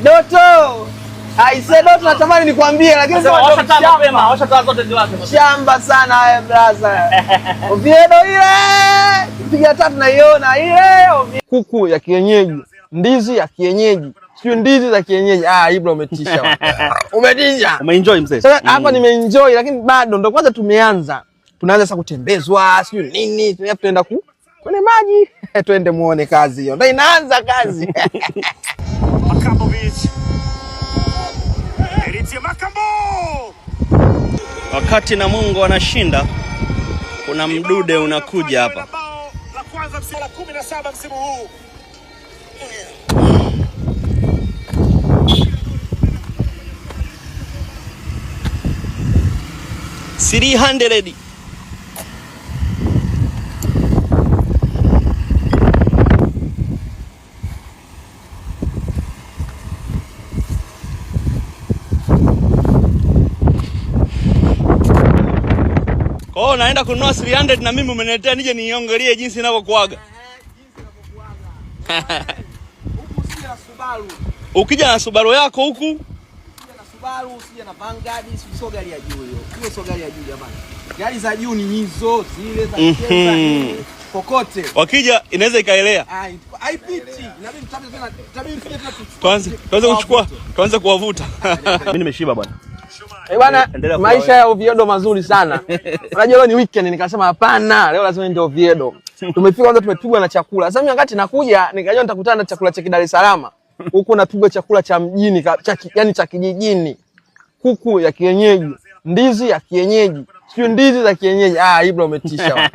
Doto. Aise Doto natamani nikwambie lakini washa taa mapema, washa taa zote ziwake. Shamba sana wewe brother. Oviedo ile. Piga tatu naiona ile. Kuku ya kienyeji, ndizi ya kienyeji. Sio ndizi za kienyeji. Ibra umetisha. Umetisha. Umeenjoy mzee. Sasa hapa nimeenjoy lakini bado ndo kwanza tumeanza. Tunaanza sasa kutembezwa, sio nini, tunaenda kwenye maji. Twende muone kazi hiyo. Ndio inaanza kazi. Makambo Beach. Eritia Makambo. Wakati Namungo anashinda kuna mdude unakuja hapa. La kwanza msimu la 17 msimu huu. 300. Oh, naenda kununua 300 na mimi umeniletea nije niongelee jinsi inavyokuaga. Huku usije na Subaru. Ukija na Subaru yako huku, Usije na Subaru, usije na Vanguard, sio gari ya juu hiyo. Hiyo sio gari ya juu jamani. Gari za juu ni hizo, zile za Kenya kokote. Wakija inaweza ikaelea. Haipiti. Inabidi mfanye tena. Tuanze kuwavuta. Mimi nimeshiba bwana. Bwana, maisha ya Oviedo mazuri sana. Unajua leo ni weekend nikasema hapana, leo lazima niende Oviedo. Tumefika kwanza tumepigwa na chakula. Sasa mimi wakati nakuja nikajua nitakutana na chakula cha Dar es Salaam. Huko napigwa chakula cha mjini, yani cha kijijini. Kuku ya kienyeji, ndizi ya kienyeji. Sio ndizi za kienyeji. Ibra umetisha.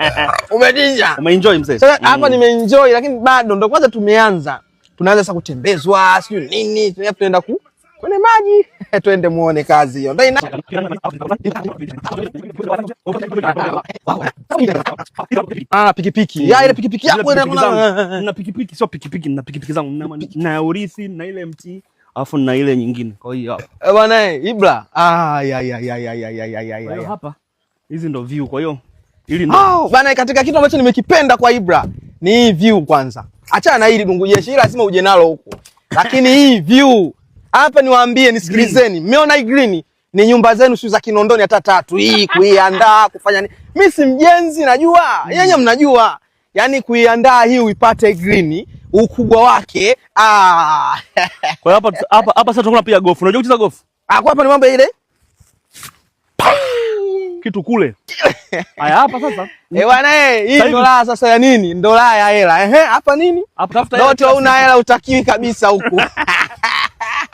Umetisha. Umeenjoy mzee. Sasa hapa nimeenjoy lakini bado ndo kwanza tumeanza. Tunaanza sasa kutembezwa, sio nini, tunaenda kwenye maji. Twende muone kazi hiyo. Ndio pikipiki. Ile pikipiki yako na pikipiki sio pikipiki, na pikipiki zangu na urithi na ile MT alafu na ile nyingine. Kwa hiyo hapa. Bwana Ibra. Kwa hiyo hapa hizi ndo view. Kwa hiyo ili ndo bwana, katika kitu ambacho nimekipenda kwa Ibra ni hii view kwanza. Achana na hili dungu jeshi, lazima uje nalo huko. Lakini hii view hapa niwaambie, nisikilizeni. Mmeona hii green ni nyumba zenu sio za Kinondoni hata 3. Hii kuiandaa kufanya nini? Mimi si mjenzi najua. Yenyewe mnajua. Yaani kuiandaa hii uipate green ukubwa wake. Kwa hiyo hapa sasa tunakuwa piga golf. Unajua kucheza golf? Kwa hapa ni mambo ile. Kitu kule. Haya hapa sasa. Bwana hii ndo la sasa ya nini? Ndo la ya hela. Hapa nini? Hapa tafuta hela. Doto una hela utakiwi kabisa huku.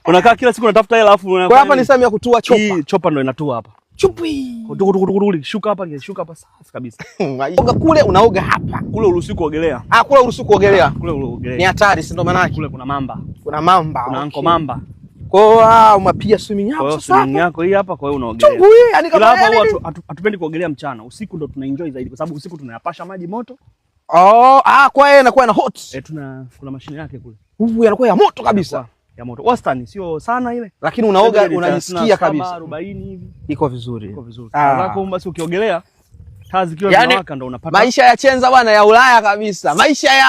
Unakaa kila siku unatafuta hela alafu kwa hapa ni sehemu ya kutua chopa. Hii chopa ndo inatua hapa. Chupi. Shuka hapa safi kabisa. Oga kule unaoga hapa. Kule uruhusiwi kuogelea. Kule uruhusiwi kuogelea. Kule uogelea. Ni hatari, si ndo maana yake. Kule kuna mamba. Kuna mamba. Kuna anko mamba. Kwa hiyo umapiga swimming yako sasa. Kwa hiyo swimming yako hii hapa, kwa hiyo unaogelea. Chungu hii, yani kama hapa hatupendi kuogelea mchana. Usiku ndo tunaenjoy zaidi kwa sababu usiku tunayapasha maji moto. Kwa hiyo inakuwa na hot. Kuna mashine yake kule. Yanakuwa ya moto kabisa. Ya moto. Wastani sio sana ile. Lakini unaoga unajisikia kabisa. 40 hivi. Iko vizuri. Alafu basi ukiogelea taa zikiwa zinawaka ndo unapata. Maisha ya Chenza bwana ya Ulaya kabisa. Maisha ya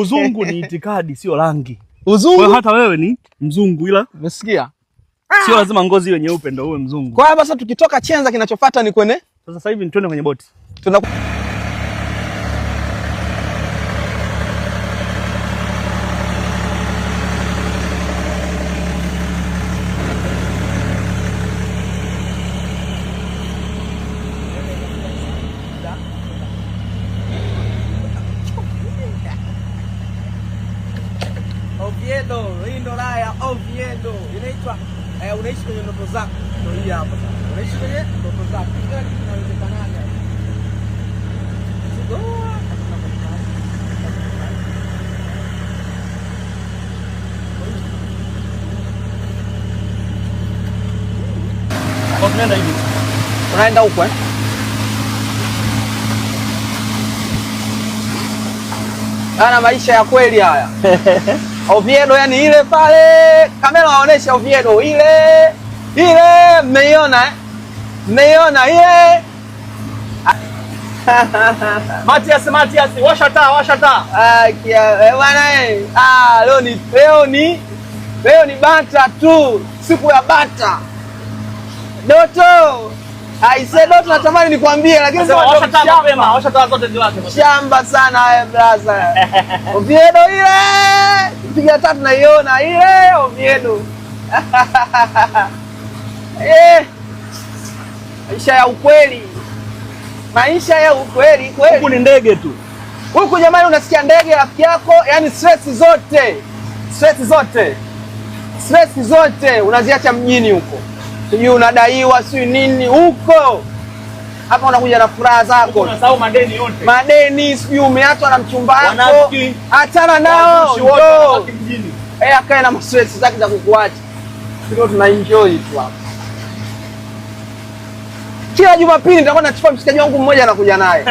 uzungu ni itikadi sio rangi. Uzungu. Kwa hata wewe ni mzungu ila umesikia? Sio lazima ngozi iwe nyeupe ndo uwe mzungu. Kwa hiyo sasa tukitoka Chenza kinachofuata ni kwenye sasa hivi twende kwenye boti. Oviedo, hii ndo la ya Oviedo. Inaitwa unaishi kwenye ndoto zako. Ndio hii hapa sasa. Unaishi kwenye ndoto zako. Kila kitu kinawezekanaga. Tunaenda hivi. Unaenda huko Ana maisha ya kweli haya. Oviedo yani ile pale kamera waonesha Oviedo ile mmeiona mmeiona ile Matias washa taa bwana leo Leo ni bata tu, siku ya bata. Doto. Aise Doto natamani nikwambie lakini washa taa mapema, washa taa zote ziwake. Shamba sana haya brother. Oviedo ile. Piga tatu naiona ile Oviedo. Maisha ya ukweli. Maisha ya ukweli kweli. Huku ni ndege tu. Huku jamani unasikia ndege rafiki yako, yani stress zote unaziacha mjini huko. Sijui unadaiwa sijui nini huko. Hapa unakuja na furaha zako. Unasahau madeni yote. Madeni sijui umeachwa na mchumba wako. Achana nao. Akae na stress zake za kukuacha. Sio tuna enjoy tu hapa. Kila Jumapili nitakuwa nachukua mshikaji wangu mmoja anakuja naye.